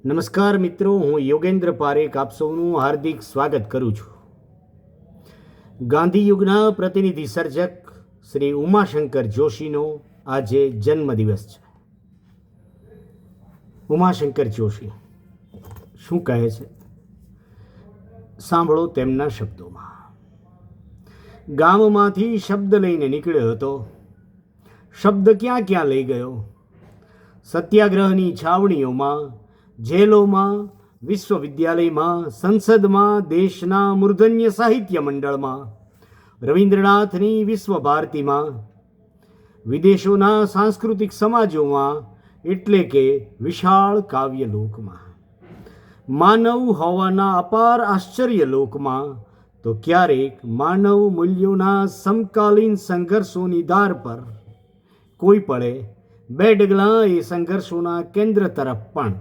નમસ્કાર મિત્રો, હું યોગેન્દ્ર પારેખ આપ સૌનું હાર્દિક સ્વાગત કરું છું. ગાંધી યુગના પ્રતિનિધિ સર્જક શ્રી ઉમાશંકર જોશીનો આજે જન્મદિવસ છે. ઉમાશંકર જોશી શું કહે છે, સાંભળો તેમના શબ્દોમાં. ગામમાંથી શબ્દ લઈને નીકળ્યો હતો. શબ્દ ક્યાં ક્યાં લઈ ગયો. સત્યાગ્રહની છાવણીઓમાં, જેલોમાં, વિશ્વવિદ્યાલયમાં, સંસદમાં, દેશના મૂર્ધન્ય સાહિત્ય મંડળમાં, રવિન્દ્રનાથની વિશ્વ ભારતીમાં, વિદેશોના સાંસ્કૃતિક સમાજોમાં, એટલે કે વિશાળ કાવ્યલોકમાં, માનવ હોવાના અપાર આશ્ચર્ય લોકમાં, તો ક્યારેક માનવ મૂલ્યોના સમકાલીન સંઘર્ષોની ધાર પર કોઈ પળે બે ડગલાં એ સંઘર્ષોના કેન્દ્ર તરફ પણ.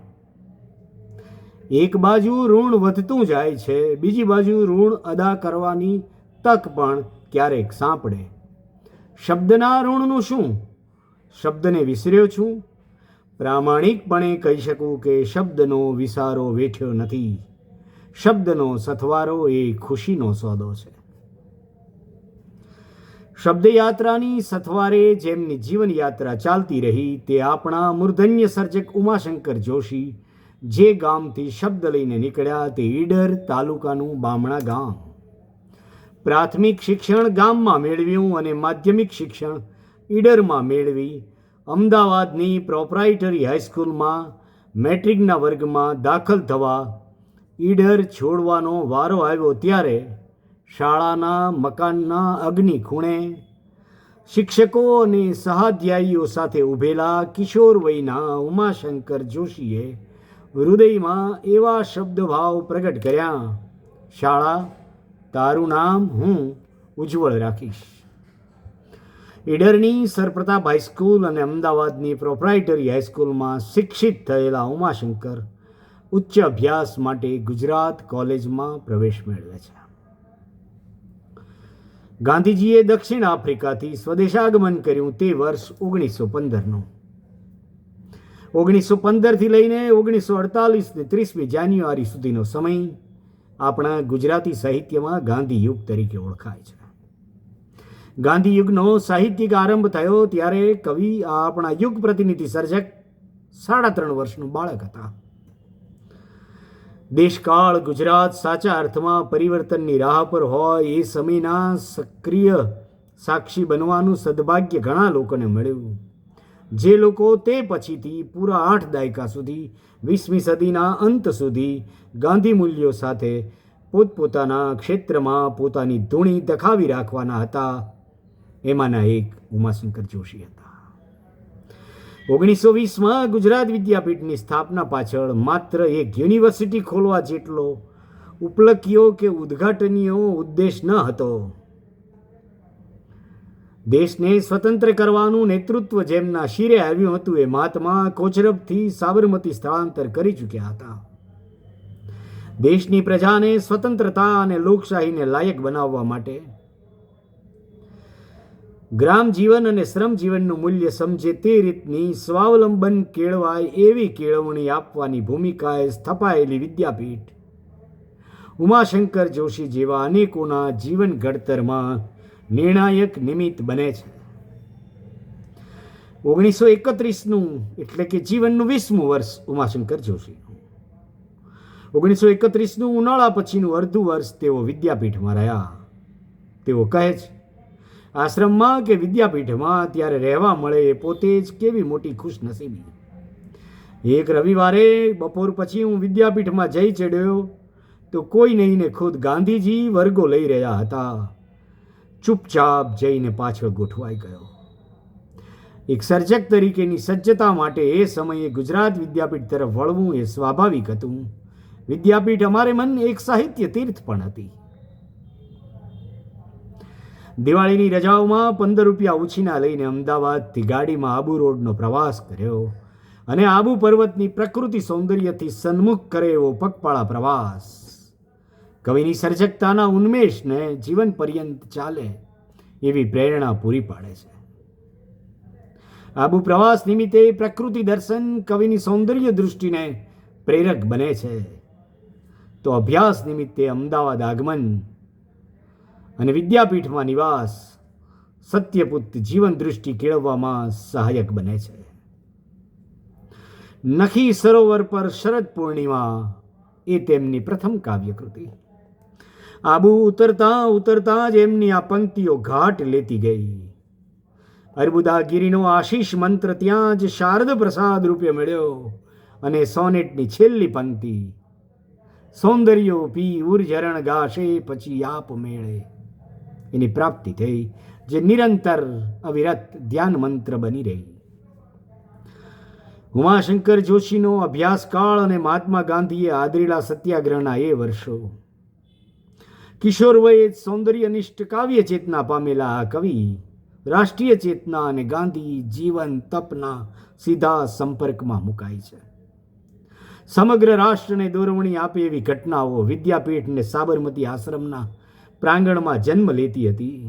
એક બાજુ ઋણ વધતું જાય છે, બીજી બાજુ ઋણ અદા કરવાની તક પણ ક્યારેક સાંપડે. શબ્દના ઋણનું શું? શબ્દને વિસર્યો છું? પ્રામાણિકપણે કહી શકું કે શબ્દનો વિસારો વેઠ્યો નથી. શબ્દનો સથવારો એ ખુશીનો સોદો છે. શબ્દયાત્રાની સથવારે જેમની જીવનયાત્રા ચાલતી રહી તે આપણા મૂર્ધન્ય સર્જક ઉમાશંકર જોશી જે ગામથી શબ્દ લઈને નીકળ્યા તે ઈડર તાલુકાનું બામણા ગામ. પ્રાથમિક શિક્ષણ ગામમાં મેળવ્યું અને માધ્યમિક શિક્ષણ ઈડરમાં મેળવી અમદાવાદની પ્રોપ્રાઇટરી હાઈસ્કૂલમાં મેટ્રિકના વર્ગમાં દાખલ થવા ઈડર છોડવાનો વારો આવ્યો ત્યારે શાળાના મકાનના અગ્નિ ખૂણે શિક્ષકો અને સહાધ્યાયીઓ સાથે ઊભેલા કિશોર વયના ઉમાશંકર જોશીએ હૃદયમાં એવા શબ્દભાવ પ્રગટ કર્યા, શાળા, તારું નામ હું ઉજ્જવળ રાખીશ. ઈડરની સરપ્રતાપ હાઈસ્કૂલ અને અમદાવાદની પ્રોપ્રાઇટરી હાઈસ્કૂલમાં શિક્ષિત થયેલા ઉમાશંકર ઉચ્ચ અભ્યાસ માટે ગુજરાત કોલેજમાં પ્રવેશ મેળવે છે. ગાંધીજીએ દક્ષિણ આફ્રિકાથી સ્વદેશાગમન કર્યું તે વર્ષ 1915નું. 1915થી લઈને 1948 30મી જાન્યુઆરી સુધીનો સમય આપણા ગુજરાતી સાહિત્યમાં ગાંધી યુગ તરીકે ઓળખાય છે. ગાંધી યુગનો સાહિત્યિક આરંભ થયો ત્યારે કવિ આપણા યુગ પ્રતિનિધિ સર્જક 3.5 વર્ષનું બાળક હતા. દેશકાળ ગુજરાત સાચા અર્થમાં પરિવર્તનની રાહ પર હોય એ સમયના સક્રિય સાક્ષી બનવાનું સદભાગ્ય ઘણા લોકોને મળ્યું. જે લોકો તે પછીથી પૂરા 8 દાયકા સુધી 20મી સદીના અંત સુધી ગાંધી મૂલ્યો સાથે પોતપોતાના ક્ષેત્રમાં પોતાની ધૂણી દખાવી રાખવાના હતા, એમાંના એક ઉમાશંકર જોશી હતા. 1920માં ગુજરાત વિદ્યાપીઠની સ્થાપના પાછળ માત્ર એક યુનિવર્સિટી ખોલવા જેટલો ઉપલક્ષ્યો કે ઉદ્ઘાટનીય ઉદ્દેશ ન હતો. દેશને સ્વતંત્ર કરવાનું નેતૃત્વ જેમના શિરે આવ્યું હતું એ મહાત્મા કોચરબથી સાબરમતી સ્થળાંતર કરી ચૂક્યા હતા. દેશની પ્રજાને સ્વતંત્રતા અને લોકશાહીને લાયક બનાવવા માટે ગ્રામ જીવન અને શ્રમ જીવનનું મૂલ્ય સમજે તે રીતની સ્વાવલંબન કેળવાય એવી કેળવણી આપવાની ભૂમિકાએ સ્થપાયેલી વિદ્યાપીઠ ઉમાશંકર જોશી જેવા અનેકોના જીવન ઘડતરમાં નિર્ણાયક નિમિત્ત બને છે. 1931નું એટલે કે જીવનનું 20મું વર્ષ ઉમાશંકર જોશીનું. 1931નું ઉનાળા પછીનું અડધું વર્ષ તેઓ વિદ્યાપીઠમાં રહ્યા. તેઓ કહે છે, આશ્રમમાં કે વિદ્યાપીઠમાં ત્યારે રહેવા મળે એ પોતે જ કેવી મોટી ખુશનસીબી. એક રવિવારે બપોર પછી હું વિદ્યાપીઠમાં જઈ ચડ્યો તો કોઈ નહીં ને ખુદ ગાંધીજી વર્ગો લઈ રહ્યા હતા. ચૂપચાપ જઈને પાછળ ગોઠવાઈ ગયો. એક સર્જક તરીકેની સજ્જતા માટે એ સમયે ગુજરાત વિદ્યાપીઠ તરફ વળવું એ સ્વાભાવિક હતું. વિદ્યાપીઠ અમારે મન એક સાહિત્ય તીર્થ પણ હતી. દિવાળીની રજાઓમાં 15 રૂપિયા ઉછીના લઈને અમદાવાદથી ગાડીમાં આબુ રોડનો પ્રવાસ કર્યો અને આબુ પર્વતની પ્રકૃતિ સૌંદર્યથી સન્મુખ કરે એવો પગપાળા પ્રવાસ કવિની સર્જકતાના ઉન્મેષને જીવન પર્યંત ચાલે એવી પ્રેરણા પૂરી પાડે છે. આબુ પ્રવાસ નિમિત્તે પ્રકૃતિ દર્શન કવિની સૌંદર્ય દૃષ્ટિને પ્રેરક બને છે, તો અભ્યાસ નિમિત્તે અમદાવાદ આગમન અને વિદ્યાપીઠમાં નિવાસ સત્યપુત જીવન દૃષ્ટિ કેળવવામાં સહાયક બને છે. નખી સરોવર પર શરદ પૂર્ણિમા એ તેમની પ્રથમ કાવ્યકૃતિ. આબુ ઉતરતા ઉતરતા જ એમની આ પંક્તિઓ ઘાટ લેતી ગઈ. અર્બુદાગીરીનો આશીષ મંત્ર ત્યાં જ શારદ પ્રસાદ રૂપે મળ્યો અને સોનેટની છેલ્લી પંક્તિ, સૌંદર્યો પી ઉર્જરણ ગાશે પછી આપ મેળે, એની પ્રાપ્તિ થઈ, જે નિરંતર અવિરત ધ્યાન મંત્ર બની રહી. ઉમાશંકર જોશીનો અભ્યાસકાળ અને મહાત્મા ગાંધીએ આદરેલા સત્યાગ્રહના એ વર્ષો. કિશોર વયે સૌંદર્યનિષ્ઠ કાવ્ય ચેતના પામેલા આ કવિ રાષ્ટ્રીય ચેતના અને ગાંધી જીવન તપના સીધા સંપર્કમાં મુકાય છે. સમગ્ર રાષ્ટ્રને દોરવણી આપે એવી ઘટનાઓ વિદ્યાપીઠને સાબરમતી આશ્રમના પ્રાંગણમાં જન્મ લેતી હતી.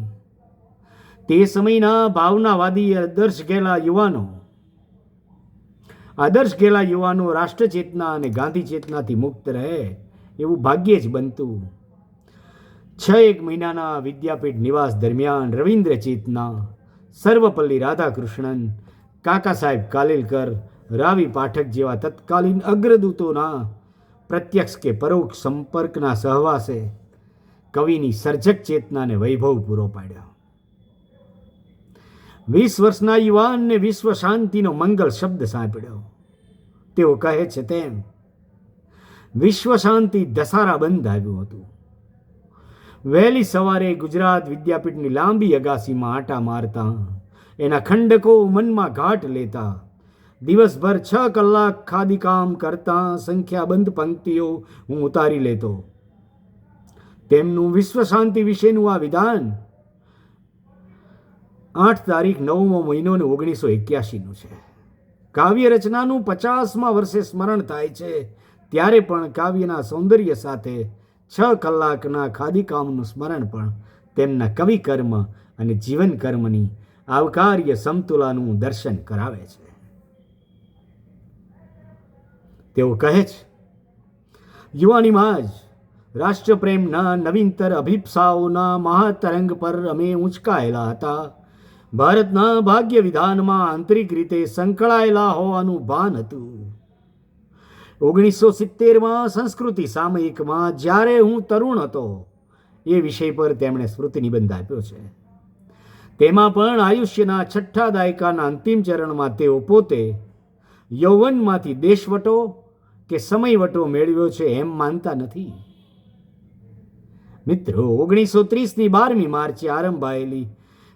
તે સમયના ભાવનાવાદી આદર્શ ગયેલા યુવાનો રાષ્ટ્ર ચેતના અને ગાંધી ચેતનાથી મુક્ત રહે એવું ભાગ્યે જ બનતું. 6 મહિનાના વિદ્યાપીઠ નિવાસ દરમિયાન રવિન્દ્ર ચેતના, સર્વપલ્લી રાધાકૃષ્ણન, કાકા સાહેબ કાલેલકર, રાવી પાઠક જેવા તત્કાલીન અગ્રદૂતોના પ્રત્યક્ષ કે પરોક્ષ સંપર્કના સહવાસે કવિની સર્જક ચેતનાને વૈભવ પૂરો પાડ્યો. 20 વર્ષના યુવાનને વિશ્વ શાંતિનો મંગલ શબ્દ સાંભળ્યો. તેઓ કહે છે તેમ વિશ્વ શાંતિ દસારા બંધ આવ્યું હતું. વહેલી સવારે ગુજરાત વિદ્યાપીઠની લાંબી અગાસીમાં આંટા મારતા, એના ખંડકો મનમાં ઘાટ લેતા, દિવસભર 6 કલાક ખાદીકામ કરતા સંખ્યાબંધ પંક્તિઓ હું ઉતારી લેતો. તેમનું વિશ્વ શાંતિ વિશેનું આ વિધાન 8 તારીખ 9મો મહિનો 1981નું છે. કાવ્ય રચનાનું 50મા વર્ષે સ્મરણ થાય છે, ત્યારે પણ કાવ્યના સૌંદર્ય સાથે 6 કલાકના ખાદીકામનું સ્મરણ પણ તેમના કવિ કર્મ અને જીવન કર્મની આવકાર્ય સમતુલાનું દર્શન કરાવે છે. તેઓ કહે છે, યુવાનીમાં જ રાષ્ટ્રપ્રેમના નવીનતર અભિપ્સાઓના મહાતરંગ પર અમે ઉંચકાયેલા હતા. ભારતના ભાગ્ય વિધાનમાં આંતરિક રીતે સંકળાયેલા હોવાનું ભાન હતું. 1970માં સંસ્કૃતિ સામયિકમાં જ્યારે હું તરુણ હતો એ વિષય પર તેમણે સ્મૃતિ નિબંધ આપ્યો છે. તેમાં પણ આયુષ્યના 6થા દાયકાના અંતિમ ચરણમાં તેઓ પોતે યૌવનમાંથી દેશવટો કે સમયવટો મેળવ્યો છે એમ માનતા નથી. મિત્રો, 1930ની 12મી માર્ચે આરંભાયેલી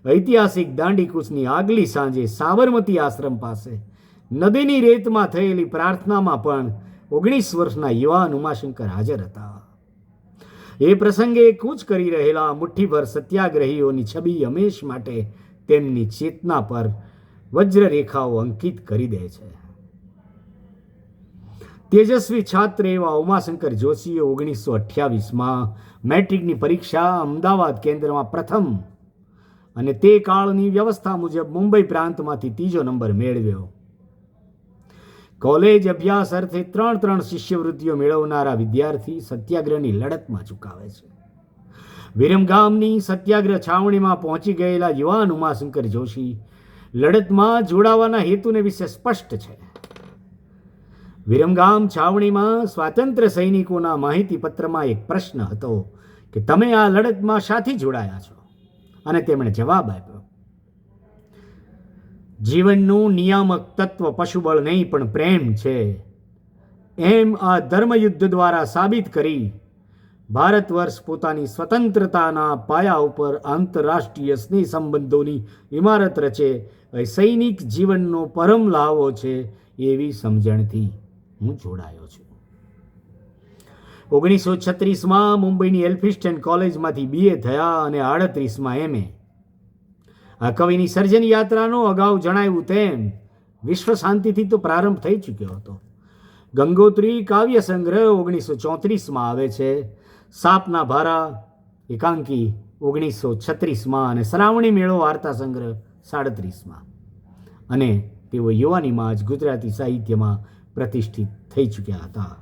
ઐતિહાસિક દાંડીકૂચની આગલી સાંજે સાબરમતી આશ્રમ પાસે નદીની રેતમાં થયેલી પ્રાર્થનામાં પણ 19 વર્ષના યુવાન ઉમાશંકર હાજર હતા. એ પ્રસંગે કૂચ કરી રહેલા મુઠ્ઠીભર સત્યાગ્રહીઓની છબી હંમેશ માટે તેમની ચેતના પર વજ્રરેખાઓ અંકિત કરી દે છે. તેજસ્વી છાત્ર એવા ઉમાશંકર જોશીએ 1928માં મેટ્રિકની પરીક્ષા અમદાવાદ કેન્દ્રમાં પ્રથમ અને તે કાળની વ્યવસ્થા મુજબ મુંબઈ પ્રાંતમાંથી 3જો નંબર મેળવ્યો. કોલેજ અભ્યાસ અર્થે 3 શિષ્યવૃત્તિઓ મેળવનારા વિદ્યાર્થી સત્યાગ્રહની લડતમાં ચૂકાવે છે. વિરમગામની સત્યાગ્રહ છાવણીમાં પહોંચી ગયેલા યુવાન ઉમાશંકર જોશી લડતમાં જોડાવાના હેતુને વિશે સ્પષ્ટ છે. વિરમગામ છાવણીમાં સ્વાતંત્ર્ય સૈનિકોના માહિતી પત્રમાં એક પ્રશ્ન હતો કે તમે આ લડતમાં શાથી જોડાયા છો? અને તેમણે જવાબ આપ્યો, જીવનનું નિયામક તત્વ પશુબળ નહીં પણ પ્રેમ છે. એમ આ ધર્મયુદ્ધ દ્વારા સાબિત કરી ભારત વર્ષ પોતાની સ્વતંત્રતાના પાયા ઉપર આંતરરાષ્ટ્રીય સ્નેહ સંબંધોની ઇમારત રચે એ સૈનિક જીવનનો પરમ લાવો છે એવી સમજણથી હું જોડાયો છું. 1936માં મુંબઈની એલ્ફિસ્ટન કોલેજમાંથી BA થયા અને 38માં MA. આ કવિની સર્જન યાત્રાનો અગાઉ જણાવ્યું તેમ વિશ્વ શાંતિથી તો પ્રારંભ થઈ ચૂક્યો હતો. ગંગોત્રી કાવ્ય સંગ્રહ 1934માં આવે છે, સાપના ભારા એકાંકી 1936માં અને શ્રાવણી મેળો વાર્તા સંગ્રહ 37માં. અને તેઓ યુવાનીમાં જ ગુજરાતી સાહિત્યમાં પ્રતિષ્ઠિત થઈ ચૂક્યા હતા.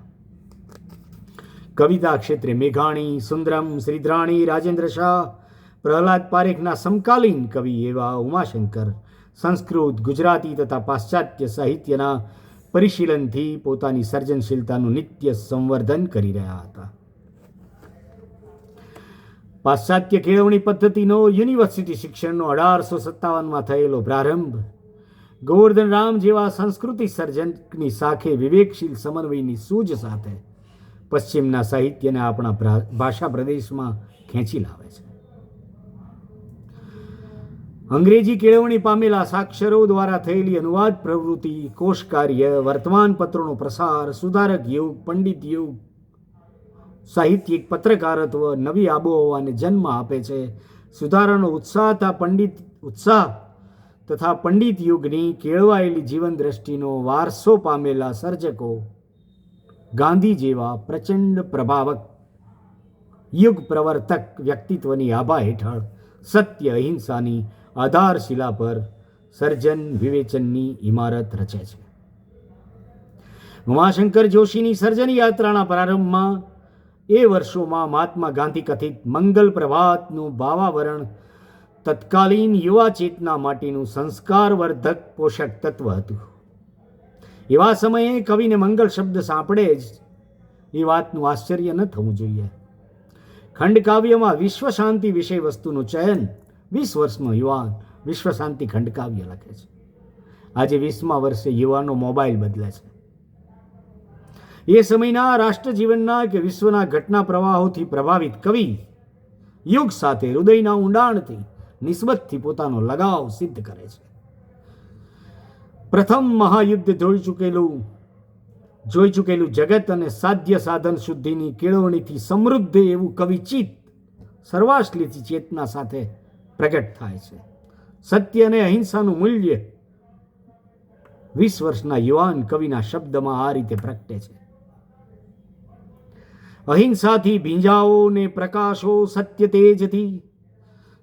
કવિતા ક્ષેત્રે મેઘાણી, સુંદરમ, શ્રીધરાણી, રાજેન્દ્ર શાહ, પ્રહલાદ પારેખના સમકાલીન કવિ એવા ઉમાશંકર સંસ્કૃત, ગુજરાતી તથા પાશ્ચાત્ય સાહિત્યના પરિશીલનથી પોતાની સર્જનશીલતાનું નિત્ય સંવર્ધન કરી રહ્યા હતા. પાશ્ચાત્ય કેળવણી પદ્ધતિનો યુનિવર્સિટી શિક્ષણનો 1857માં થયેલો પ્રારંભ ગોવર્ધન રામ જેવા સંસ્કૃતિ સર્જનની સાથે વિવેકશીલ સમન્વયની સૂઝ સાથે પશ્ચિમના સાહિત્યને આપણા ભાષા પ્રદેશમાં ખેંચી લાવે છે. અંગ્રેજી કેળવણી પામેલા સાક્ષરો દ્વારા થયેલી અનુવાદ પ્રવૃત્તિ, કોષકાર્ય, વર્તમાનપત્રોનો પ્રસાર, સુધારક યુગ, પંડિત યુગ, સાહિત્યિક પત્રકારત્વ નવી આબોહવાને જન્મ આપે છે. સુધારાનો ઉત્સાહ તથા પંડિત યુગની કેળવાયેલી જીવન દ્રષ્ટિનો વારસો પામેલા સર્જકો ગાંધી જેવા પ્રચંડ પ્રભાવક યુગ પ્રવર્તક વ્યક્તિત્વની આભા હેઠળ સત્ય અહિંસાની આધારશિલા પર સર્જન વિવેચનની ઇમારત રચે છે. ઉમાશંકર જોશીની સર્જન યાત્રાના પ્રારંભમાં એ વર્ષોમાં મહાત્મા ગાંધી કથિત મંગલ પ્રભાતનું ભાવાવરણ તત્કાલીન યુવા ચેતના માટેનું સંસ્કારવર્ધક પોષક તત્વ હતું. એવા સમયે કવિને મંગલ શબ્દ સાંભળે જ એ વાતનું આશ્ચર્ય ન થવું જોઈએ. ખંડકાવ્યમાં વિશ્વ શાંતિ વિષય વસ્તુનું ચયન 20 વર્ષનો યુવાન વિશ્વ શાંતિ ખંડકાવ્ય લખે છે. આજે 20મા વર્ષે યુવાનો મોબાઈલ બદલે છે. એ સમયના રાષ્ટ્રજીવનના કે વિશ્વના ઘટના પ્રવાહોથી પ્રભાવિત કવિ યુગ સાથે હૃદયના ઊંડાણથી નિસ્બતથી પોતાનો લગાવ સિદ્ધ કરે છે. પ્રથમ મહાયુદ્ધ જોઈ ચૂકેલું જગત અને સાધ્ય સાધન શુદ્ધિની કેળવણીથી સમૃદ્ધ એવું કવિચિત સર્વાશ્લીથી ચેતના સાથે પ્રગટ થાય છે. સત્ય અને અહિંસાનું મૂલ્ય 20 વર્ષના યુવાન કવિના શબ્દમાં આ રીતે પ્રગટે છે. અહિંસાથી ભીંજાઓ ને પ્રકાશો સત્ય તેજથી,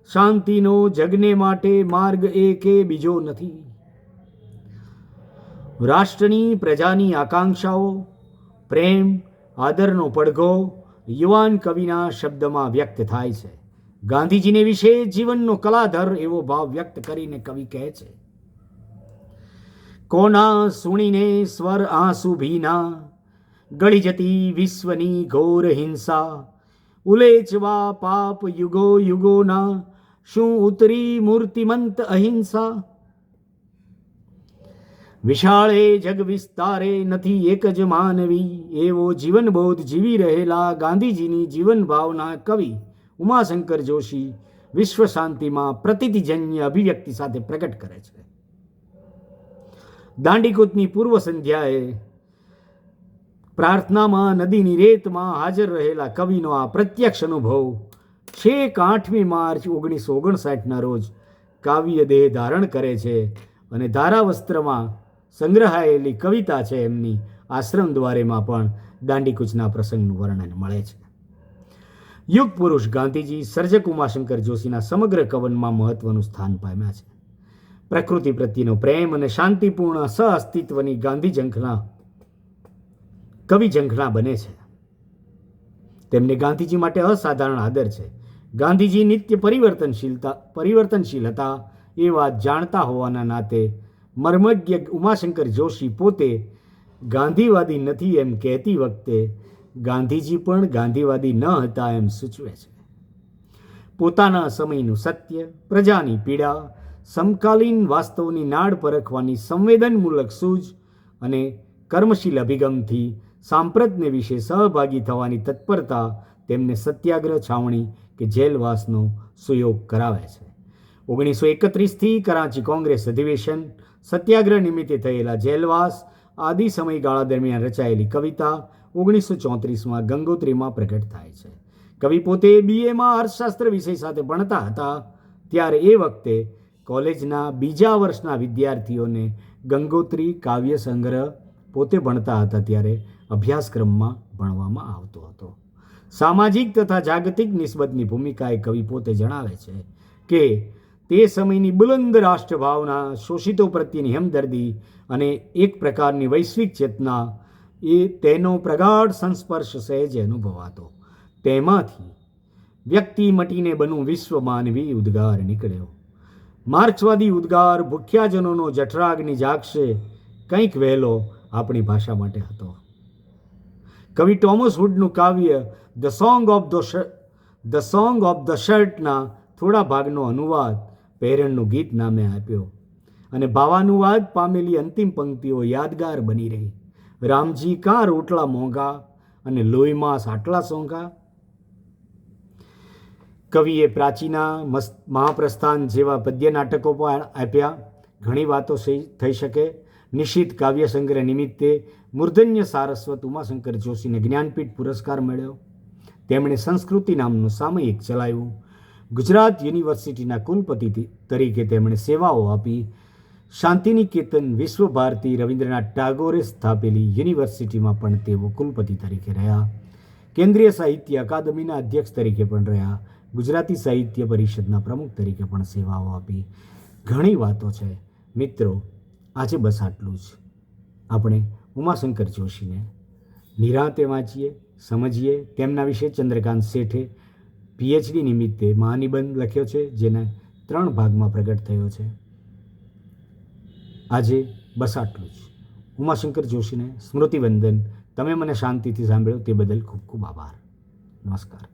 શાંતિનો જગને માટે માર્ગ એકે બીજો નથી. રાષ્ટ્રની પ્રજાની આકાંક્ષાઓ, પ્રેમ, આદરનો પડઘો યુવાન કવિના શબ્દમાં વ્યક્ત થાય છે. ગાંધીજીને વિશે જીવનનો કલાધર એવો ભાવ વ્યક્ત કરીને કવિ કહે છે, કોના સુણીને સ્વર આંસુ ભીના, ગળી જતી વિશ્વની ઘોર હિંસા, ઉલેચવા પાપ યુગો યુગોના, શું ઉતરી મૂર્તિમંત અહિંસા. વિશાળે જગ વિસ્તારે નથી એક જ માનવી, એવો જીવનબોધ જીવી રહેલા ગાંધીજીની જીવન ભાવના કવિ ઉમાશંકર જોશી વિશ્વ શાંતિમાં પ્રતિતિજન્ય અભિવ્યક્તિ સાથે પ્રગટ કરે છે. દાંડીકૂચની પૂર્વ સંધ્યાએ પ્રાર્થનામાં નદીની રેતમાં હાજર રહેલા કવિનો આ પ્રત્યક્ષ અનુભવ છેક 8મી માર્ચ 1959ના રોજ કાવ્ય દેહ ધારણ કરે છે અને ધારાવસ્ત્રમાં સંગ્રહાયેલી કવિતા છે એમની આશ્રમ દ્વારેમાં પણ દાંડીકૂચના પ્રસંગનું વર્ણન મળે છે. યુગ પુરુષ ગાંધીજી સર્જક ઉમાશંકર જોશીના સમગ્ર કવનમાં મહત્વનું સ્થાન પામ્યા છે. પ્રકૃતિ પ્રત્યેનો પ્રેમ અને શાંતિપૂર્ણ સહઅસ્તિત્વની ગાંધી ઝંખના કવિ ઝંખના બને છે. તેમને ગાંધીજી માટે અસાધારણ આદર છે. ગાંધીજી નિત્ય પરિવર્તનશીલ હતા એ વાત જાણતા હોવાના નાતે મર્મજ્ઞ ઉમાશંકર જોશી પોતે ગાંધીવાદી નથી એમ કહેતી વખતે ગાંધીજી પણ ગાંધીવાદી ન હતા એમ સૂચવે છે. પોતાના સમયનું સત્ય, પ્રજાની પીડા, સમકાલીન વાસ્તવની નાડ પરખવાની સંવેદનમૂલક સૂઝ અને કર્મશીલ અભિગમથી સાંપ્રતને વિશે સહભાગી થવાની તત્પરતા તેમને સત્યાગ્રહ છાવણી કે જેલવાસનો સુયોગ કરાવે છે. 1931થી કરાંચી કોંગ્રેસ અધિવેશન, સત્યાગ્રહ નિમિત્તે થયેલા જેલવાસ આદિ સમયગાળા દરમિયાન રચાયેલી કવિતા 1934માં ગંગોત્રીમાં પ્રગટ થાય છે. કવિ પોતે BAમાં અર્થશાસ્ત્ર વિષય સાથે ભણતા હતા ત્યારે એ વખતે કોલેજના બીજા વર્ષના વિદ્યાર્થીઓને ગંગોત્રી કાવ્ય સંગ્રહ પોતે ભણતા હતા ત્યારે અભ્યાસક્રમમાં ભણવામાં આવતો હતો. સામાજિક તથા જાગતિક નિસ્બતની ભૂમિકાએ કવિ પોતે જણાવે છે કે તે સમયની બુલંદ રાષ્ટ્રભાવના, શોષિતો પ્રત્યેની હમદર્દી અને એક પ્રકારની વૈશ્વિક ચેતના, એ તેનો પ્રગાઢ સંસ્પર્શ સહેજે અનુભવાતો. તેમાંથી વ્યક્તિ મટીને બનવું વિશ્વ માનવી ઉદ્ગાર નીકળ્યો. માર્ક્સવાદી ઉદ્ગાર ભૂખ્યાજનોનો જઠરાગ્નિ જાગશે કંઈક વહેલો આપણી ભાષા માટે હતો. કવિ ટોમસ હુડનું કાવ્ય ધ સોંગ ઓફ ધ શર્ટના થોડા ભાગનો અનુવાદ પહેરણનું ગીત નામે આપ્યો અને ભાવાનુવાદ પામેલી અંતિમ પંક્તિઓ યાદગાર બની રહી. રામજી કાં રોટલા મોંઘા અને લોહી માંસ આટલા સોંઘા. કવિએ પ્રાચીના મહાપ્રસ્થાન જેવા પદ્ય નાટકો પણ આપ્યા. ઘણી વાતો થઈ શકે. નિશિત કાવ્ય સંગ્રહ નિમિત્તે મૂર્ધન્ય સારસ્વત ઉમાશંકર જોશીને જ્ઞાનપીઠ પુરસ્કાર મળ્યો. તેમણે સંસ્કૃતિ નામનું સામયિક ચલાવ્યું. ગુજરાત યુનિવર્સિટીના કુલપતિ તરીકે તેમણે સેવાઓ આપી. શાંતિનિકેતન, વિશ્વ ભારતી, રવિન્દ્રનાથ ટાગોરે સ્થાપેલી યુનિવર્સિટીમાં પણ તેઓ કુલપતિ તરીકે રહ્યા. કેન્દ્રીય સાહિત્ય અકાદમીના અધ્યક્ષ તરીકે પણ રહ્યા. ગુજરાતી સાહિત્ય પરિષદના પ્રમુખ તરીકે પણ સેવાઓ આપી. ઘણી વાતો છે મિત્રો. આજે બસ આટલું જ. આપણે ઉમાશંકર જોશીને નિરાંતે વાંચીએ, સમજીએ. તેમના વિશે ચંદ્રકાંત શેઠે પીએચડી નિમિત્તે મહાનિબંધ લખ્યો છે, જેને 3 ભાગમાં પ્રગટ થયો છે. આજે બસ આટલું જ. ઉમાશંકર જોશીને સ્મૃતિવંદન. તમે મને શાંતિથી સાંભળ્યો તે બદલ ખૂબ ખૂબ આભાર. નમસ્કાર.